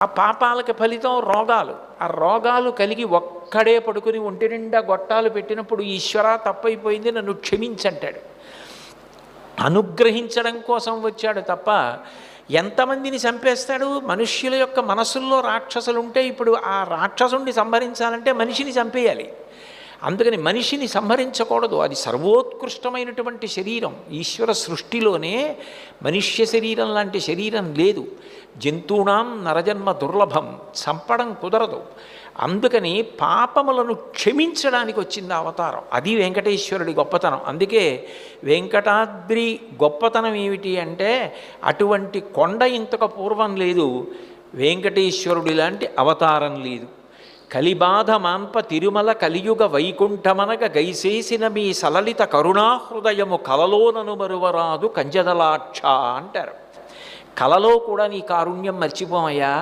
ఆ పాపాలకి ఫలితం రోగాలు. ఆ రోగాలు కలిగి ఒక్కడే పడుకుని ఒంటి నిండా గొట్టాలు పెట్టినప్పుడు ఈశ్వరా తప్పైపోయింది నన్ను క్షమించంటాడు. అనుగ్రహించడం కోసం వచ్చాడు తప్ప ఎంతమందిని చంపేస్తాడు? మనుష్యుల యొక్క మనసుల్లో రాక్షసులు ఉంటే ఇప్పుడు ఆ రాక్షసుణ్ణి సంహరించాలంటే మనిషిని చంపేయాలి. అందుకని మనిషిని సంహరించకూడదు. అది సర్వోత్కృష్టమైనటువంటి శరీరం. ఈశ్వర సృష్టిలోనే మనుష్య శరీరం లాంటి శరీరం లేదు. జంతువునాం నరజన్మ దుర్లభం, చంపడం కుదరదు. అందుకని పాపములను క్షమించడానికి వచ్చింది అవతారం. అది వెంకటేశ్వరుడి గొప్పతనం. అందుకే వెంకటాద్రి గొప్పతనం ఏమిటి అంటే అటువంటి కొండ ఇంతకు పూర్వం లేదు, వెంకటేశ్వరుడి లాంటి అవతారం లేదు. కలిబాధ మాంప తిరుమల కలియుగ వైకుంఠమనగ గైసేసిన మీ సలలిత కరుణాహృదయము కలలోనను మరువరాదు కంజదలాక్ష అంటారు. కలలో కూడా నీ కారుణ్యం మర్చిపోమయ్యా.